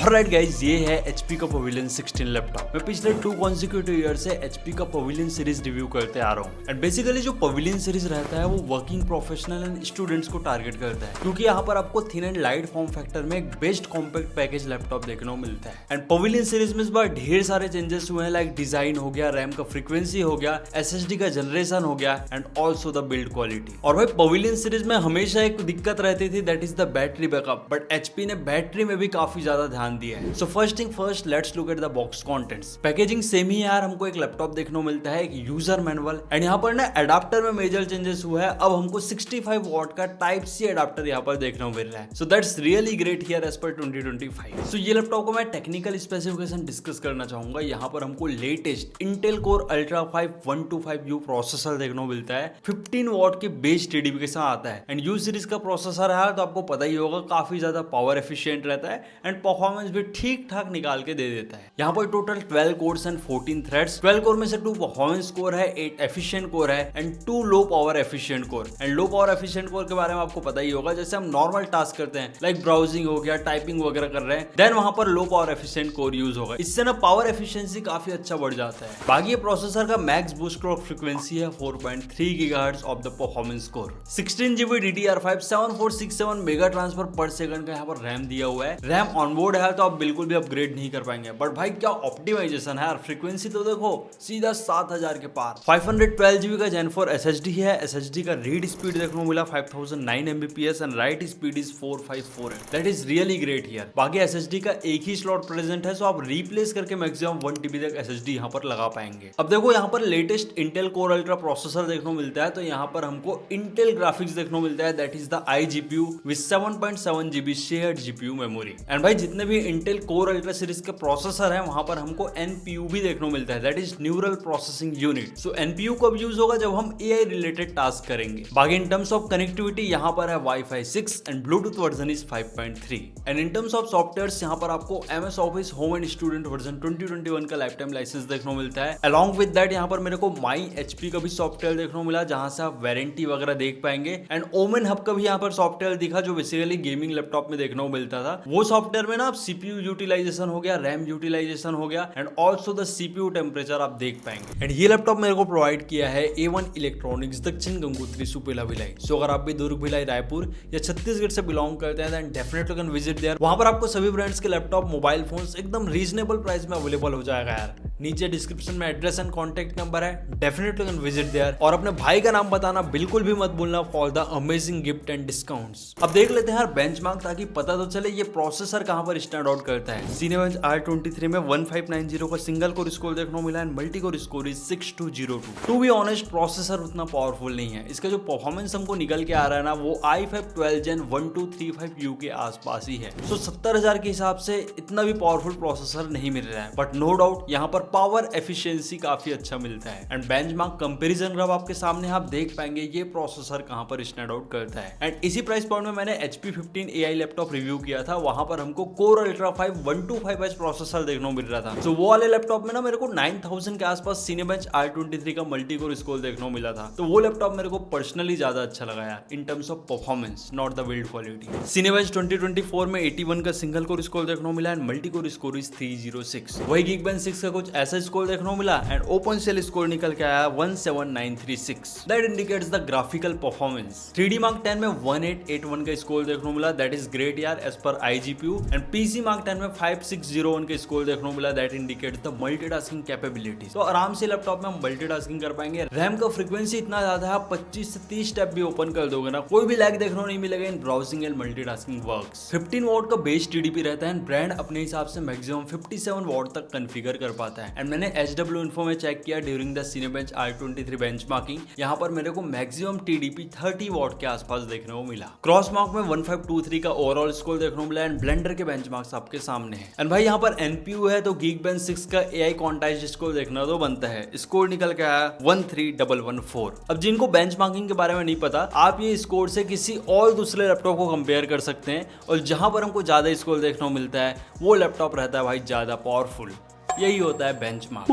Alright guys, ये है HP का पवेलियन 16 लैपटॉप। मैं पिछले 2 कॉन्सिक्यूटिव ईयर से HP का पवेलियन सीरीज रिव्यू करते आ रहा हूँ। एंड बेसिकली जो पवेलियन सीरीज रहता है वो वर्किंग प्रोफेशनल एंड स्टूडेंट्स को टारगेट करता है, क्योंकि यहाँ पर आपको thin and light form factor में एक बेस्ट कॉम्पैक्ट पैकेज लैपटॉप देखने को मिलता है। एंड पवेलियन सीरीज में इस बार ढेर सारे चेंजेस हुए हैं, लाइक डिजाइन हो गया, रैम का फ्रीक्वेंसी हो गया, SSD का जनरेशन हो गया and also the build quality. और भाई पवेलियन सीरीज में हमेशा एक दिक्कत रहती थी, that is the battery backup, but HP ने बैटरी में भी काफी ज्यादा ध्यान दिया है। So first thing first, let's look at the box contents. Packaging same ही है यार, हमको एक लैपटॉप देखने को मिलता है, एक यूजर मैनुअल एंड यहाँ पर ना एडाप्टर में मेजर चेंजेस हुआ है। अब हमको 65 वॉट का टाइप सी एडाप्टर यहाँ पर देखने को मिल रहा है। So that's really great here as per 2025। सो ये लैपटॉप को मैं टेक्निकल स्पेसिफिकेशन डिस्कस करना चाहूंगा। यहाँ पर हमको latest Intel Core Ultra 5 125U processor देखने को मिलता है। 15 वॉट के बेस TDP के साथ आता है एंड U सीरीज का प्रोसेसर है तो आपको पता ही होगा काफी ज्यादा पावर एफिशिएंट रहता है एंड परफॉर्मेंस भी ठीक ठाक निकाल के दे देता है। यहाँ पर total 12 course and 14 threads. 12 core में से 2 परफॉर्मेंस कोर है, 8 एफिशिएंट कोर है and 2 low power efficient core. And low power efficient core के बारे में आपको पता ही होगा, जैसे हम नॉर्मल टास्क करते हैं लाइक ब्राउजिंग हो गया, टाइपिंग वगैरह कर रहे हैं, देन वहां पर low power efficient core use होगा। इससे ना पावर एफिशिएंसी काफी अच्छा बढ़ जाता है। बाकी ये प्रोसेसर का मैक्स बूस्ट क्लॉक फ्रीक्वेंसी है 4.3 gigahertz of the performance core. 16GB DDR5 7467 mega transfer पर सेकंड का यहाँ पर रैम दिया हुआ है। रैम ऑनबोर्ड है तो आप बिल्कुल भी अपग्रेड नहीं कर पाएंगे, बट भाई क्या ऑप्टिमाइजेशन है यार। फ्रीक्वेंसी तो देखो सीधा 7000 के पार। 512GB का Gen 4 SSD है। SSD का रीड स्पीड देखने को मिला 5009 Mbps and right speed is 4548। That is really great here. बाकी SSD का एक ही स्लॉट प्रेजेंट है, सो आप रिप्लेस करके मैक्सिमम 1TB तक SSD यहाँ पर लगा पाएंगे। अब देखो यहाँ पर latest Intel Core ultra processor देखने को मिलता है, तो यहाँ पर हमको इंटेल ग्राफिक्स देखने को मिलता है, that is the iGPU with 7.7GB shared GPU memory. And भाई जितने भी इंटेल कोर अल्ट्रा सीरीज के प्रोसेसर है वहां पर हमको NPU भी देखने को मिलता है, that is neural processing unit. So NPU कब यूज होगा, जब हम AI रिलेटेड टास्क करेंगे। बाकी इन टर्म्स ऑफ कनेक्टिविटी यहाँ पर है Wi-Fi 6 and Bluetooth version is 5.3। And in terms of softwares यहाँ पर आपको MS office home and student version 2021 का लाइफ टाइम लाइसेंस देखने को मिलता है। अलॉन्ग विद दैट यहाँ पर मेरे को माई HP का भी सॉफ्टवेयर देखने को मिला, जहां से आप वारंटी वगैरह देख पाएंगे। एंड ओमेन हब का भी यहाँ पर सॉफ्टवेयर दिखा, जो बेसिकली गेमिंग लैपटॉप में देखने को मिलता था। वो सॉफ्टवेयर में ना आप CPU यूटिलाइजेशन हो गया, रैम यूटिलाइजेशन हो गया and also the CPU temperature आप देख पाएंगे। एंड ये लैपटॉप मेरे को प्रोवाइड किया है A1 इलेक्ट्रॉनिक्स दक्षिण गंगोत्री सुपेला भिलाई। सो अगर आप भी दुर्ग भिलाई रायपुर या छत्तीसगढ़ से बिलोंग करते हैं then definitely can visit there. वहां पर आपको सभी ब्रांड्स के लैपटॉप, मोबाइल फोन्स एकदम रीजनेबल प्राइस में अवेलेबल हो जाएगा यार। नीचे डिस्क्रिप्शन में एड्रेस एंड कॉन्टेक्ट नंबर है, डेफिनेटली कैन विजिट देयर। और अपने भाई का नाम बताना बिल्कुल भी मत भूलना for the amazing gift and discounts. अब देख लेते हैं यार बेंचमार्क, ताकि पता तो चले ये प्रोसेसर कहां पर स्टैंड आउट करता है। Cinebench R23 में 1590 का सिंगल कोर स्कोर देखने को मिला and multi core score is 6202। To be honest processor उतना पावरफुल नहीं है। इसका जो परफॉर्मेंस हमको निकल के आ रहा है ना, वो i5 12 Gen 1235U के आसपास ही है। सो 70,000 के हिसाब से इतना भी पावरफुल प्रोसेसर नहीं मिल रहा है, बट नो डाउट यहाँ पर पावर एफिशिएंसी काफी अच्छा मिलता है। एंड बेंचमार्क कंपैरिजन ग्राफ आपके सामने आप देख पाएंगे ये प्रोसेसर कहां पर स्टैंड आउट करता है। एंड इसी प्राइस पॉइंट में मैंने HP 15 AI लैपटॉप रिव्यू किया था, वहां पर हमको कोर अल्ट्रा 5 125H प्रोसेसर देखने को मिल रहा था। तो वो वाले लैपटॉप में ना मेरे को 9000 के आसपास Cinebench R23 का मल्टी कोर स्कोर देखने को मिला था। तो वो लैपटॉप मेरे को पर्सनली ज्यादा अच्छा लगा यार इन terms of performance, not the build quality. Cinebench 2024 में 81 का सिंगल कोर स्कोर देखने को मिला and multi core score is 306। वही Geekbench 6 का कुछ ऐसा स्कोर देखने को मिला एंड ओपन सेल स्कोर निकल के आया 17936। That indicates the graphical performance. 3D Mark 10 में 1881 का स्कोर देखने को मिला, दैट इज ग्रेट यार as per iGPU। And PC Mark 10 में 5601 का स्कोर देखने को मिला, that indicates the multitasking capability. तो आराम से लैपटॉप में हम मल्टीटास्किंग कर पाएंगे। रैम का फ्रीक्वेंसी इतना ज्यादा है, आप 25 से 30 टैब भी ओपन कर दोगे ना, कोई भी लैग देखने को नहीं मिलेगा in browsing and multitasking works. 15 watt का बेस TDP रहता है एंड ब्रांड अपने हिसाब से मैक्सिमम 57 वॉट तक कॉन्फ़िगर कर पाता है। एंड मैंने HW इन्फो में चेक किया during the Cinebench R23 benchmarking, यहाँ पर मेरे को मैक्सिमम TDP 30 वॉट के आसपास देखने को मिला। क्रॉस मार्क में 1523 का ओवरऑल स्कोर देखने को मिला एंड ब्लेंडर के बेंचमार्क्स आपके सामने हैं। एंड भाई यहाँ पर NPU है तो Geekbench 6 का AI क्वांटाइज्ड स्कोर देखना तो बनता है। स्कोर निकल के आया 13114। अब जिनको बेंचमार्किंग के बारे में नहीं पता, आप ये स्कोर से किसी और दूसरे लैपटॉप को कंपेयर कर सकते हैं और जहां पर हमको ज्यादा स्कोर देखने को मिलता है वो लैपटॉप रहता है भाई ज्यादा पावरफुल। यही होता है बेंचमार्क।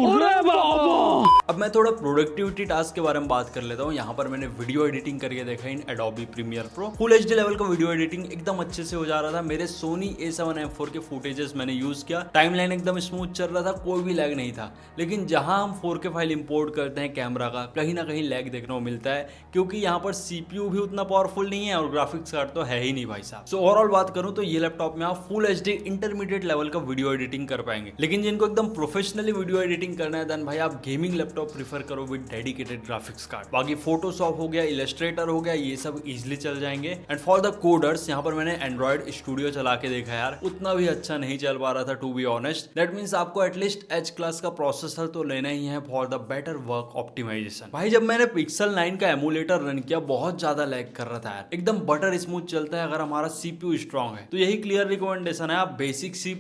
अब मैं थोड़ा प्रोडक्टिविटी टास्क के बारे में बात कर लेता हूँ। यहाँ पर मैंने वीडियो एडिटिंग करके देखा in Adobe Premiere Pro. Full HD level का वीडियो एडिटिंग एकदम अच्छे से हो जा रहा था। मेरे सोनी A7M4 के फुटेजेस मैंने यूज किया, टाइमलाइन एकदम स्मूथ चल रहा था, कोई भी लैग नहीं था। लेकिन जहां हम 4K फाइल इंपोर्ट करते हैं कैमरा का, कहीं ना कहीं लैग देखने को मिलता है, क्योंकि यहाँ पर CPU भी उतना पावरफुल नहीं है और ग्राफिक्स कार्ड तो है ही नहीं भाई साहब। सो ओवरऑल बात करूं तो ये लैपटॉप में आप फुल एचडी इंटरमीडिएट लेवल का वीडियो एडिटिंग कर पाएंगे। लेकिन जिनको एकदम प्रोफेशनली वीडियो एडिटिंग करना है देन भाई आप गेमिंग लैपटॉप प्रीफर करो विद डेडिकेटेड ग्राफिक्स कार्ड। बाकी फोटोशॉप हो गया, इलस्ट्रेटर हो गया, ये सब इजिली चल जाएंगे। एंड फॉर द कोडर्स, यहाँ पर मैंने एंड्रॉइड स्टूडियो चला के देखा यार, उतना भी अच्छा नहीं चल पा रहा था to be honest. That means आपको एटलीस्ट एच क्लास का प्रोसेसर तो लेना ही है for the better work optimisation. भाई जब मैंने पिक्सल 9 का एमुलेटर रन किया, बहुत ज्यादा लैग कर रहा था यार, एकदम बटर स्मूथ चलता है अगर हमारा CPU स्ट्रॉन्ग है। तो यही क्लियर रिकमेंडेशन है, आप बेसिक C++,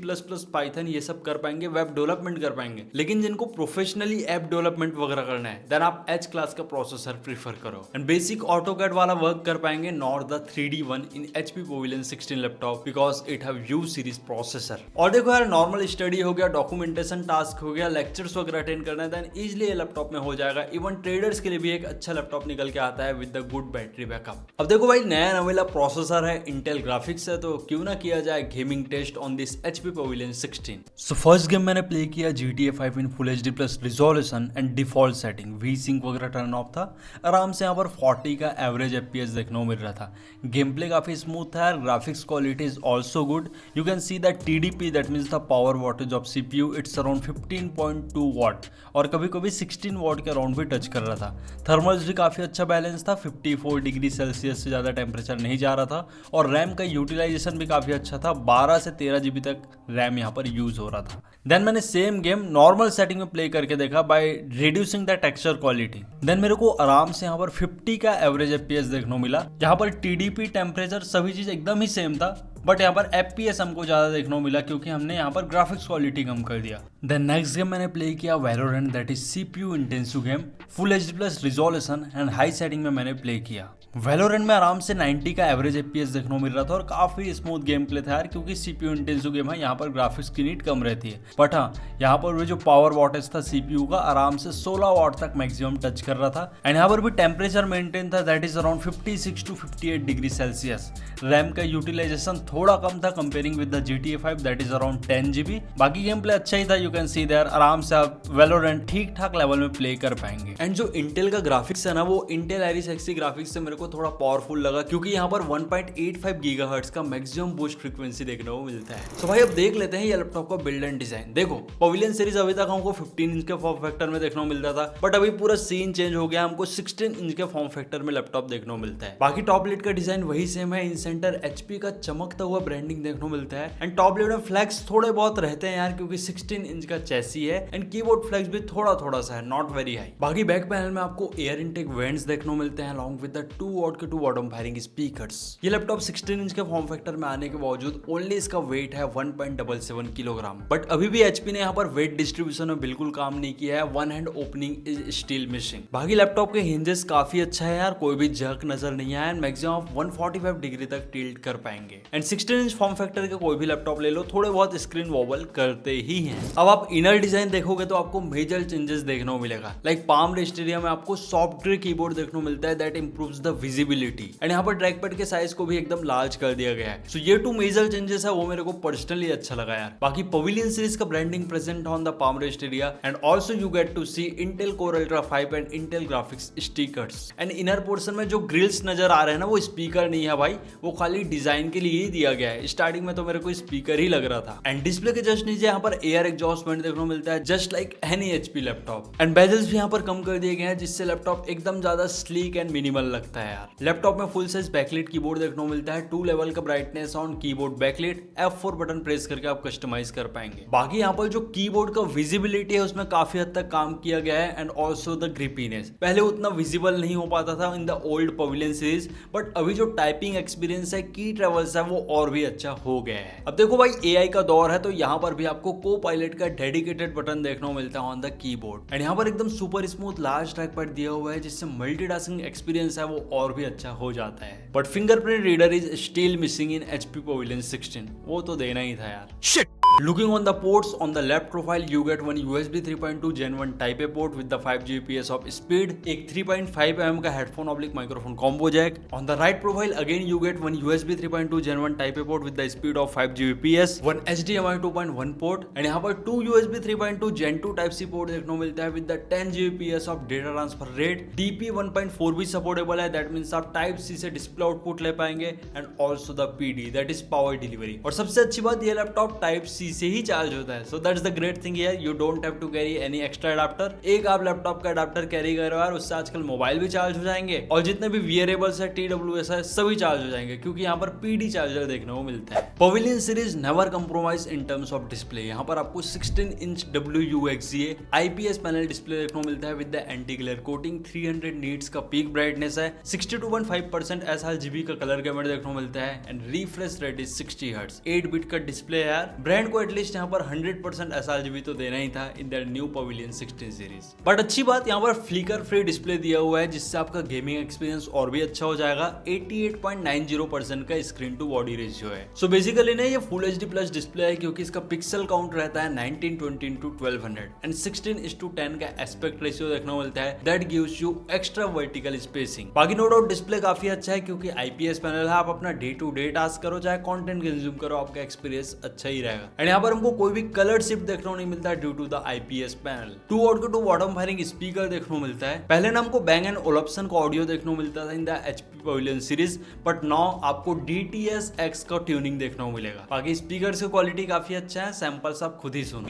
पाइथन ये सब कर पाएंगे, वेब डेवलपमेंट कर पाएंगे। लेकिन जिनको प्रोफेशनली ऐप डेवलपमेंट वगैरह करना है देन आप एच क्लास का प्रोसेसर प्रीफर करो। एंड बेसिक ऑटोकैड वाला वर्क कर पाएंगे not the 3D one in HP Pavilion 16 laptop because it have U series processor. और देखो यार, नॉर्मल स्टडी हो गया, डॉक्यूमेंटेशन टास्क हो गया, लेक्चर्स वगैरह अटेंड करना है देन इजीली ये लैपटॉप में हो जाएगा। इवन ट्रेडर्स के लिए भी एक अच्छा लैपटॉप निकल के आता है with the good battery backup. अब देखो भाई, नया नवेला प्रोसेसर है, इंटेल ग्राफिक्स है, तो क्यों ना किया जाए gaming test on this HP Pavilion 16। So first game मैंने प्ले किया GTA 5 in full HD plus resolution and default setting, V sync वगैरह टर्न ऑफ था। आराम से यहाँ पर 40 का एवरेज FPS देखने को मिल रहा था। गेम प्ले काफी स्मूथ था, graphics quality is also good. You can see that TDP that means the power wattage of CPU it's around 15.2 वाट और कभी कभी 16 वाट के अराउंड भी टच कर रहा था। थर्मल्स भी काफी अच्छा बैलेंस था, 54 डिग्री सेल्सियस से ज्यादा टेम्परेचर नहीं जा रहा था और रैम का यूटिलाइजेशन भी काफी अच्छा था, 12 से 13 GB तक रैम यहाँ पर यूज हो रहा था। देन मैंने सेम गेम नॉर्मल सेटिंग में प्ले करके देखा by reducing the texture quality. Then मेरे को आराम से यहाँ पर 50 का एवरेज FPS देखने को मिला, जहाँ पर TDP, टेम्परेचर सभी चीज एकदम ही सेम था, बट यहाँ पर FPS हमको ज्यादा देखने को मिला क्योंकि हमने यहाँ पर ग्राफिक्स क्वालिटी कम कर दिया। देन नेक्स्ट गेम मैंने प्ले किया Valorant, that is CPU intensive game, full HD plus resolution and high setting में मैंने प्ले किया। वैलोरेंट में आराम से 90 का एवरेज FPS देखने को मिल रहा था और काफी स्मूथ गेम प्ले था यार, क्योंकि CPU इंटेंसिव गेम है, यहाँ पर ग्राफिक्स की नीड कम रहती है। बट हाँ, यहाँ पर भी जो पावर वॉटेज था CPU का आराम से 16 वाट तक मैक्सिमम टच कर रहा था। एंड यहाँ पर भी टेम्परेचर मेंटेन था, that is around 56 to 58 degree Celsius. RAM का यूटिलाइजेशन थोड़ा कम था comparing with the GTA 5 that is around 10 GB। बाकी गेम प्ले अच्छा ही था, यू कैन सी देयर, आराम से आप वैलोरेंट ठीक ठाक लेवल में प्ले कर पाएंगे। एंड जो इंटेल का ग्राफिक्स है ना, वो इंटेल आइरिस XT ग्राफिक्स से मेरे को थोड़ा पावरफुल लगा, क्योंकि यहाँ पर 1.85 गीगाहर्ट्ज का मैक्सिमम बूस्ट फ्रीक्वेंसी देखने को मिलता है। तो भाई अब देख लेते हैं ये लैपटॉप का बिल्ड एंड डिजाइन। देखो, पवेलियन सीरीज अभी तक हमको 15 इंच के फॉर्म फैक्टर में देखने को मिलता था, बट अभी पूरा सीन चेंज हो गया, हमको 16 इंच के फॉर्म फैक्टर में लैपटॉप देखने को मिलता है। बाकी टॉप लिड का डिजाइन वही सेम है, इन सेंटर HP का चमकता हुआ ब्रांडिंग देखने को मिलता है। एंड टॉप लिड में फ्लैक्स थोड़े बहुत रहते हैं यार, क्योंकि 16 इंच का चेसी है। एंड कीबोर्ड फ्लैक्स भी थोड़ा थोड़ा सा है, नॉट वेरी हाई। बाकी बैक पैनल में आपको एयर इनटेक वेंट्स देखने को मिलते हैं अलॉन्ग विद द 2 वॉट के 2 बॉटम फायरिंग स्पीकर्स। ये लैपटॉप 16 इंच के फॉर्म फैक्टर में आने के बावजूद ओनली इसका वेट है 1.77 किलोग्राम। बट अभी भी HP ने यहाँ पर वेट डिस्ट्रीब्यूशन में बिल्कुल काम नहीं किया है, one hand opening is still missing. बाकी लैपटॉप के हिंजेस काफी अच्छा है यार, कोई भी जर्क नजर नहीं आया। मैक्सिमम आप 145 डिग्री तक टिल्ट कर पाएंगे। एंड 16 इंच फॉर्म फैक्टर के कोई भी लैपटॉप ले लो, थोड़े बहुत स्क्रीन वॉबल करते ही हैं। अब आप इनर डिजाइन देखोगे तो आपको मेजर चेंजेस देखने को मिलेगा। लाइक पाम रेस्ट एरिया में आपको सॉफ्टवेयर कीबोर्ड देखने को मिलता है, that improves the visibility. And यहाँ पर ट्रैक पैड के साइज को भी एकदम लार्ज कर दिया गया है। सो ये 2 मेजर चेंजेस है, वो मेरे को पर्सनली अच्छा लगा यार। बाकी पवेलियन सीरीज का branding present on the palm rest area and also you get to see Intel Core Ultra 5 and Intel graphics stickers. And inner portion में जो ग्रिल्स नजर आ रहे हैं ना, वो स्पीकर नहीं है भाई, वो खाली डिजाइन के लिए ही दिया गया है। स्टार्टिंग में तो मेरे को स्पीकर ही लग रहा था। एंड डिस्प्ले के जस्ट नीचे यहाँ पर एयर एग्जॉस्ट वेंट देखने को मिलता है, just like any HP laptop. And bezels भी यहाँ पर कम कर दिए गए हैं, जिससे लैपटॉप एकदम ज्यादा स्लीक एंड मिनिमल लगता है यार। लैपटॉप में फुल साइज बैकलाइट कीबोर्ड देखने को मिलता है, 2 लेवल का brightness on keyboard backlight, F4 button press करके आप कस्टमाइज कर पाएंगे। बाकी यहाँ पर जो कीबोर्ड का विजिबिलिटी है उसमें काफी हद तक काम किया गया है। एंड ऑल्सो द ग्रिपीनेस, पहले उतना विजिबल नहीं हो पाता था in the old pavilion series, but अभी जो टाइपिंग एक्सपीरियंस है, की ट्रेवल्स है, वो और भी अच्छा हो गया है। अब देखो भाई, AI का दौर है, तो यहाँ पर भी आपको को पायलट का डेडिकेटेड बटन देखने को मिलता है ऑन द कीबोर्ड। एंड यहाँ पर एकदम super smooth large track pad दिया हुआ है, जिससे मल्टीटास्किंग एक्सपीरियंस है वो और भी अच्छा हो जाता है। But fingerprint reader is still missing in HP Pavilion 16, वो तो देना ही था यार। Shit. Looking on the ports, on the left profile you get one USB 3.2 Gen 1 Type A port with the 5 Gbps of speed, एक 3.5 mm का headphone oblique microphone combo jack. On the right profile again you get one USB 3.2 Gen 1 Type A port with the speed of 5 Gbps, one HDMI 2.1 port and यहाँ पर 2 USB 3.2 Gen 2 Type C port देखने को मिलता है with the 10 Gbps of data transfer rate. DP 1.4 भी supportable है, that means आप type सी से डिस्प्ले आउटपुट ले पाएंगे and also the PD that is power delivery. और सबसे अच्छी बात ये लैपटॉप टाइप सी से ही चार्ज होता है, so that's the great thing here. You don't have to carry any extra adapter. एक आप लैपटॉप का अडाप्टर कैरी करो यार, उससे आजकल मोबाइल भी चार्ज हो जाएंगे और जितने भी वियरेबल्स है TWS है सभी चार्ज हो जाएंगे क्योंकि यहाँ पर PD चार्जर देखने को मिलता है. Pavilion series never compromise in terms of display. यहाँ पर आपको 16 inch WUXGA IPS panel display देखने को मिलता है with the anti glare coating. 300 nits का पीक ब्राइटनेस है, 62.5% sRGB का कलर गैमेट देखने को मिलता है and refresh rate is 60 hertz. 8 bit का डिस्प्ले है यार. ब्रांड को एटलीस्ट यहाँ पर 100% sRGB तो देना ही था in the new pavilion 16 series. But अच्छी बात यहाँ पर फ्लिकर फ्री डिस्प्ले दिया हुआ है जिससे आपका गेमिंग एक्सपीरियंस और भी अच्छा हो जाएगा. 88.90% का स्क्रीन टू बॉडी रेशियो है. सो बेसिकली ना ये फुल HD प्लस डिस्प्ले है क्योंकि इसका पिक्सल काउंट रहता है 1920x1200 एंड 16:10 का एस्पेक्ट रेशियो देखने को मिलता है. That gives you extra vertical spacing. बाकी नो डाउट डिस्प्ले काफी अच्छा है क्योंकि IPS पैनल है. आप अपना डे टू डे टास्क करो चाहे कंटेंट कंज्यूम करो, आपका एक्सपीरियंस अच्छा ही रहेगा. एंड यहाँ पर हमको कोई भी कलर शिफ्ट देखने को नहीं मिलता due to the IPS panel. 2 out के 2 बॉटम फायरिंग स्पीकर देखने को मिलता है. पहले ना हमको Bang & Olufsen का ऑडियो देखने को मिलता था in the HP pavilion series, but now आपको DTS-X का ट्यूनिंग देखने को मिलेगा. बाकी स्पीकर की क्वालिटी काफी अच्छा है. सैंपल्स आप खुद ही सुनो.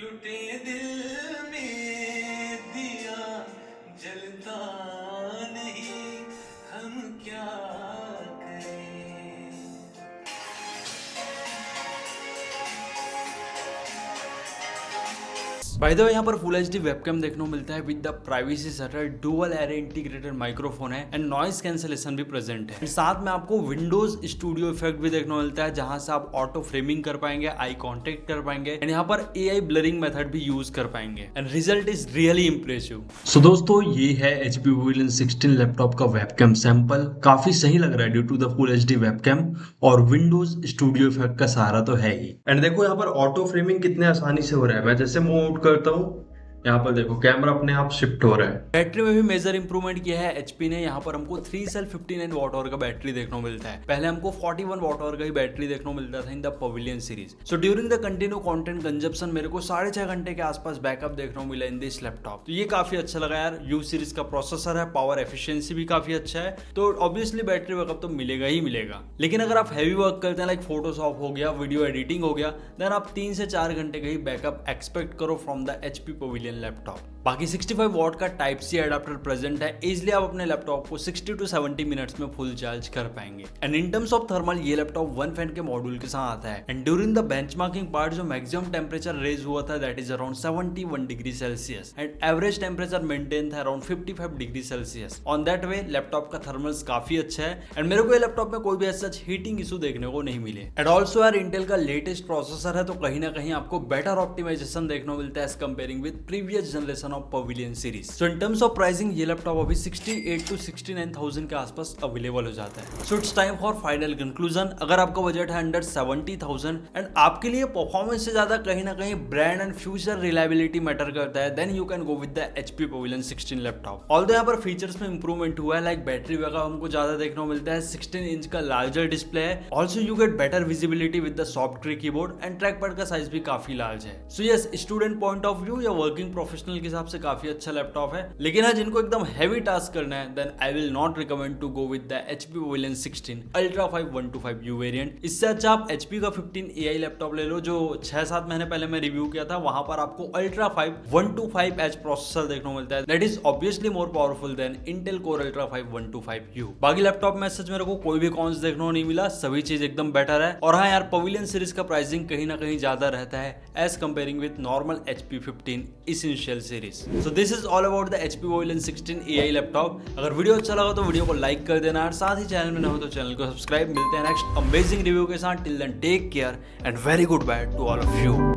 बाय द वे यहाँ पर फुल HD वेबकैम देखने को मिलता है with the privacy shutter, dual array integrated microphone है एंड नॉइज कैंसलेशन भी प्रेजेंट है. साथ में आपको विंडोज स्टूडियो इफेक्ट भी देखने को मिलता है जहां से आप ऑटो फ्रेमिंग कर पाएंगे, आई कांटेक्ट कर पाएंगे एंड यहाँ पर AI ब्लरिंग मेथड भी यूज कर पाएंगे and result is really impressive. So दोस्तों ये है HP पवेलियन 16 लैपटॉप का वेबकैम सैंपल. काफी सही लग रहा है due to the full HD webcam और विंडोज स्टूडियो इफेक्ट का सहारा तो है ही. एंड देखो यहाँ पर ऑटो फ्रेमिंग कितने आसानी से हो रहा है. मैं जैसे मूव आउट करता हूँ, यहाँ पर देखो कैमरा अपने आप शिफ्ट हो रहा है. बैटरी में भी मेजर इंप्रूवमेंट किया है HP ने. यहाँ पर हमको 3 सेल 59 वाट आवर का बैटरी देखने को मिलता है. पहले हमको 41 वाट आवर का ही बैटरी देखने को मिलता था in the pavilion series. So during the continue content consumption मेरे को 6.5 घंटे के आसपास बैकअप देखने को मिला इन दिस लैपटॉप. तो ये काफी अच्छा लगा यार. U सीरीज का प्रोसेसर है, पावर एफिशिएंसी भी काफी अच्छा है, तो ऑब्वियसली बैटरी बैकअप तो मिलेगा ही मिलेगा. लेकिन अगर आप हैवी वर्क करते हैं लाइक फोटोशॉप हो गया, वीडियो एडिटिंग हो गया, देन आप 3 से 4 घंटे का ही बैकअप एक्सपेक्ट करो from the HP pavilion laptop. बाकी 65 वॉट का टाइप सी अडाप्टर प्रेजेंट है. इजिली आप अपने लैपटॉप को 60 to 70 मिनट्स में फुल चार्ज कर पाएंगे. And in terms of thermal ये लैपटॉप 1 फैन के मॉड्यूल के साथ आता है. And during the benchmarking part जो मैक्सिमम टेम्परेचर रेज हुआ था that is around 71 degree Celsius and average temperature maintain था around 55 degree Celsius. On that way laptop का थर्मल्स काफी अच्छा है एंड मेरे को ये लैपटॉप में कोई भी ऐसा हीटिंग इशू देखने को नहीं मिले. एंड ऑल्सो यार इंटेल का लेटेस्ट प्रोसेसर है तो कहीं ना कहीं आपको बेटर ऑप्टिमाइजेशन देखने को मिलता है as comparing with previous generation of Pavilion series. So in terms of pricing ये लैपटॉप अभी 68 to 69,000 के आसपास अवेलेबल हो जाता है. So it's time for final conclusion. अगर आपका बजट है अंडर 70,000 एंड आपके लिए परफॉर्मेंस से ज्यादा कहीं ना कहीं brand and future reliability matter करता है, then you can go with the HP Pavilion 16 laptop. Although यहाँ पर फीचर्स में इंप्रूवमेंट हुआ है लाइक बैटरी बैकअप हमको ज्यादा देखने को मिलता है. 16 इंच का लार्जर डिस्प्ले है. Also you get better visibility with the soft tree keyboard and track pad का साइज भी काफी लार्ज है. So yes, student point of view या वर्किंग प्रोफेशनल के हिसाब से काफी अच्छा लैपटॉप है. लेकिन हाँ, जिनको एकदम हैवी टास्क करना है then I will not recommend to go with the HP Pavilion 16 Ultra 5 125U वेरिएंट. इससे अच्छा आप HP का 15 AI लैपटॉप ले लो जो 6-7 महीने पहले मैं रिव्यू किया था. वहां पर आपको Ultra 5 125H प्रोसेसर देखने को मिलता है. That is obviously more powerful than Intel Core Ultra 5 125U. बाकी लैपटॉप में सच मेरे को कोई भी कॉन्स देखने को नहीं मिला. सभी चीज एकदम बेटर है. और हाँ यार, पवेलियन सीरीज का प्राइसिंग कहीं ना कहीं ज्यादा रहता है as comparing with normal HP 15 Essential series. So this is all about the HP Pavilion 16 AI laptop. अगर वीडियो अच्छा लगा तो वीडियो को लाइक कर देना और साथ ही चैनल में न हो तो चैनल को सब्सक्राइब. मिलते हैं नेक्स्ट अमेजिंग रिव्यू के साथ. Till then take care and very goodbye to all of you.